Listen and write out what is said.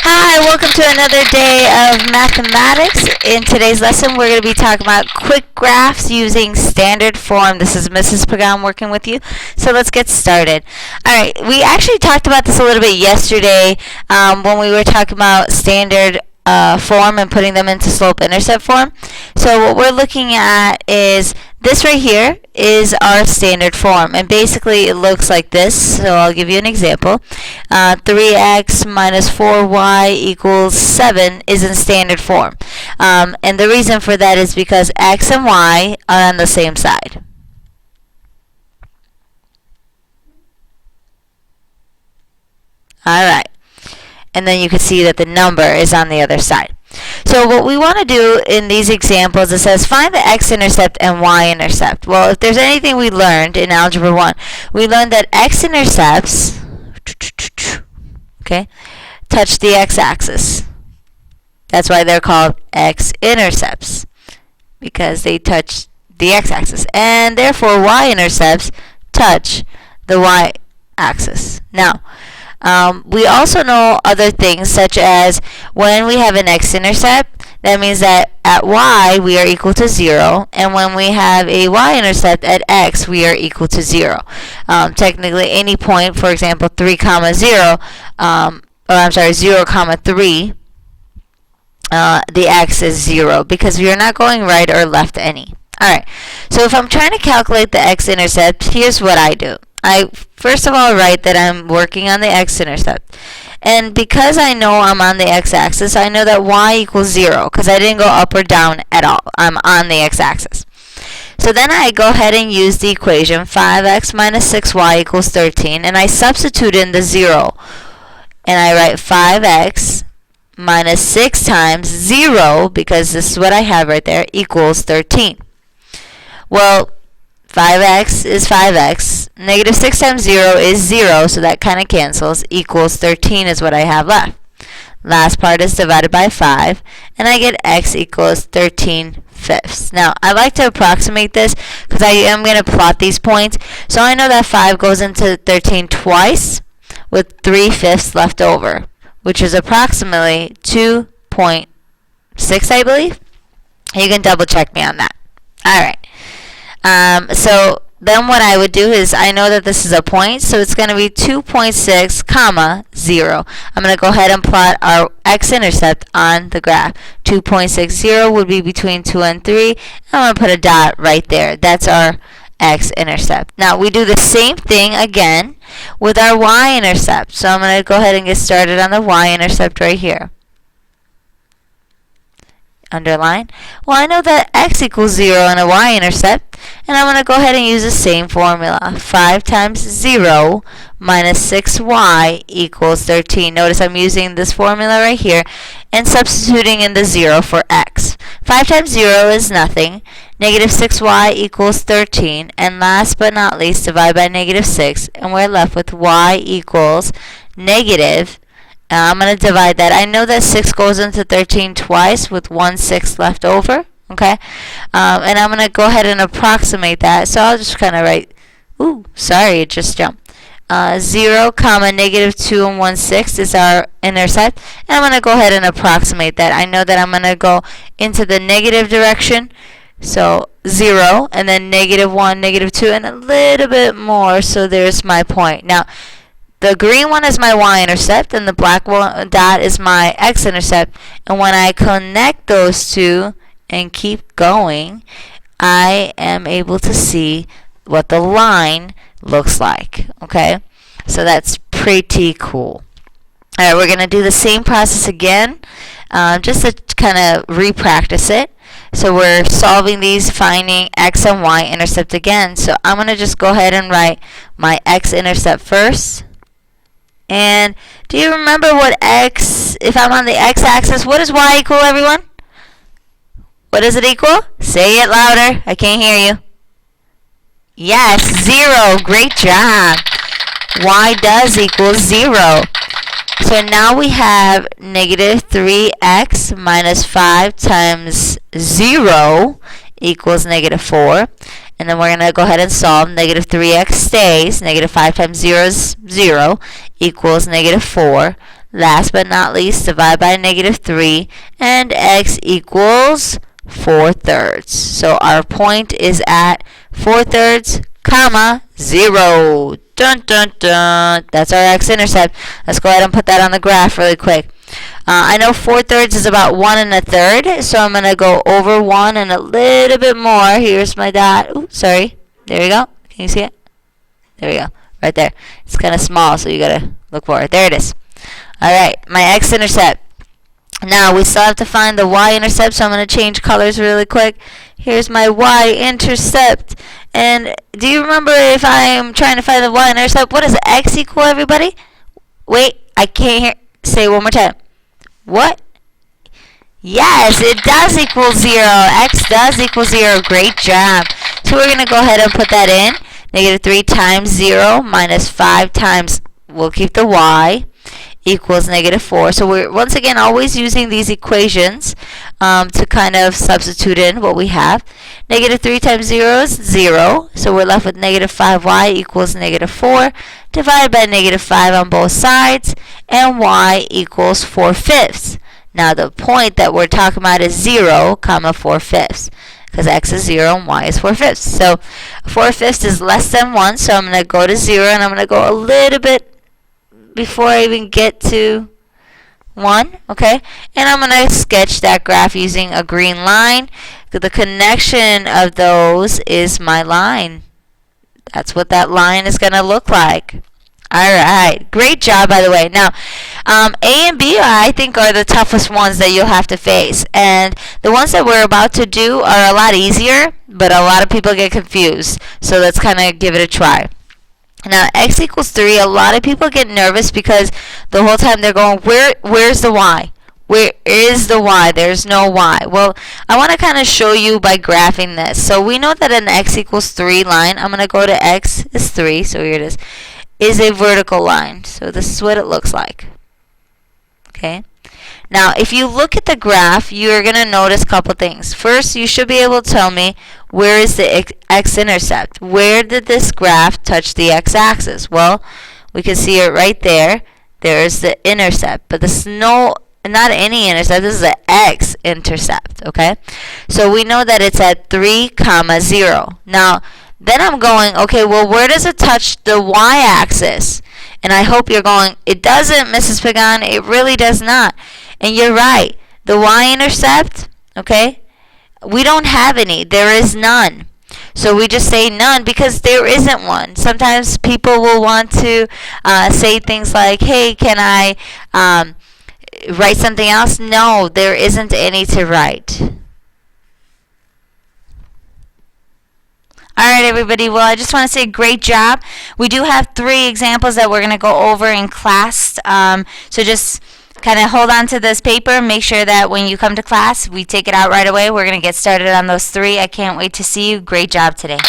Hi, welcome to another day of mathematics. In today's lesson, we're going to be talking about quick graphs using standard form. This is Mrs. Pagan working with you. So let's get started. Alright, we actually talked about this a little bit yesterday when we were talking about standard form and putting them into slope-intercept form. So what we're looking at is this right here is our standard form, and basically it looks like this. So I'll give you an example. 3x minus 4y equals 7 is in standard form, and the reason for that is because x and y are on the same side. Alright, and then you can see that the number is on the other side. So what we want to do in these examples, it says find the x-intercept and y-intercept. Well, if there's anything we learned in Algebra 1, we learned that x-intercepts, okay, touch the x-axis. That's why they're called x-intercepts, because they touch the x-axis. And therefore, y-intercepts touch the y-axis. Now, we also know other things, such as when we have an x-intercept, that means that at y we are equal to 0, and when we have a y-intercept at x we are equal to 0. Technically, any point, for example, 3 comma 0, 0 comma 3, the x is 0 because we are not going right or left any. Alright, so if I'm trying to calculate the x-intercept, here's what I do. I first of all write that I'm working on the x-intercept. And because I know I'm on the x-axis, I know that y equals 0 because I didn't go up or down at all. I'm on the x-axis. So then I go ahead and use the equation 5x minus 6y equals 13, and I substitute in the 0. And I write 5x minus 6 times 0, because this is what I have right there, equals 13. Well, 5x is 5x. Negative 6 times 0 is 0, so that kind of cancels. Equals 13 is what I have left. Last part is divided by 5, and I get x equals 13/5. Now, I like to approximate this because I am going to plot these points. So I know that 5 goes into 13 twice with 3/5 left over, which is approximately 2.6, I believe. You can double check me on that. Alright. So then what I would do is, I know that this is a point, so it's going to be 2.6 comma 0. I'm going to go ahead and plot our x-intercept on the graph. 2.60 would be between 2 and 3. I'm going to put a dot right there. That's our x-intercept. Now we do the same thing again with our y-intercept. So I'm going to go ahead and get started on the y-intercept right here. Underline. Well, I know that x equals 0 on a y-intercept, and I'm going to go ahead and use the same formula. 5 times 0 minus 6y equals 13. Notice I'm using this formula right here and substituting in the 0 for x. 5 times 0 is nothing. Negative 6y equals 13. And last but not least, divide by negative 6, and we're left with y equals negative. I'm going to divide that. I know that 6 goes into 13 twice with 1/6 left over. Okay? And I'm going to go ahead and approximate that. So I'll just kind of write, it just jumped. 0 comma negative 2 and 1/6 is our intercept. And I'm going to go ahead and approximate that. I know that I'm going to go into the negative direction. So 0, and then negative 1, negative 2, and a little bit more. So there's my point. Now, the green one is my y-intercept, and the black dot is my x-intercept. And when I connect those two and keep going, I am able to see what the line looks like. Okay? So that's pretty cool. Alright, we're going to do the same process again, just to kind of re-practice it. So we're solving these, finding x and y-intercept again. So I'm going to just go ahead and write my x-intercept first. And do you remember what x, if I'm on the x-axis, what does y equal, everyone? What does it equal? Say it louder. I can't hear you. Yes, 0. Great job. Y does equal 0. So now we have negative 3x minus 5 times 0 equals negative 4. And then we're going to go ahead and solve. Negative 3x stays. Negative 5 times 0 is 0 equals negative 4. last but not least, divide by negative 3, and x equals 4/3. So our point is at 4/3, comma, 0. Dun, dun, dun. That's our x-intercept. Let's go ahead and put that on the graph really quick. I know 4/3 is about 1 1/3, so I'm going to go over 1 and a little bit more. Here's my dot. Oops, sorry. There we go. Can you see it? There we go. Right there. It's kind of small, so you got to look for it. There it is. Alright, my x-intercept. Now, we still have to find the y-intercept, so I'm going to change colors really quick. Here's my y-intercept. And do you remember if I'm trying to find the y-intercept, what does x equal, everybody? Wait, I can't hear. Say it one more time. What? Yes, it does equal 0. X does equal 0. Great job. So we're going to go ahead and put that in. Negative 3 times 0 minus 5 times, we'll keep the y, equals negative 4. So we're, once again, always using these equations to kind of substitute in what we have. Negative 3 times 0 is 0. So we're left with negative 5y equals negative 4. Divided by negative 5 on both sides. And y equals 4/5. Now the point that we're talking about is 0, comma 4/5. Because x is 0 and y is 4/5. So 4/5 is less than 1. So I'm going to go to 0 and I'm going to go a little bit before I even get to 1, okay? And I'm going to sketch that graph using a green line. The connection of those is my line. That's what that line is going to look like. Alright, great job, by the way. Now, A and B, I think, are the toughest ones that you'll have to face. And the ones that we're about to do are a lot easier, but a lot of people get confused. So let's kind of give it a try. Now, x equals 3, a lot of people get nervous because the whole time they're going, where's the y? Where is the y? There's no y. Well, I want to kind of show you by graphing this. So we know that an x equals 3 line, I'm going to go to x is 3, so here it is a vertical line. So this is what it looks like. Okay. Now, if you look at the graph, you're going to notice a couple things. First, you should be able to tell me where is the x-intercept. Where did this graph touch the x-axis? Well, we can see it right there. There's the intercept. But this is not any intercept. This is the x-intercept. Okay. So we know that it's at 3, 0. Now, then I'm going, okay, well, where does it touch the y-axis? And I hope you're going, it doesn't, Mrs. Pagan. It really does not. And you're right. The y-intercept, okay, we don't have any. There is none. So we just say none because there isn't one. Sometimes people will want to say things like, hey, can I write something else? No, there isn't any to write. Alright, everybody, well, I just want to say great job. We do have 3 examples that we're going to go over in class. So just kind of hold on to this paper. Make sure that when you come to class, we take it out right away. We're going to get started on those 3. I can't wait to see you. Great job today.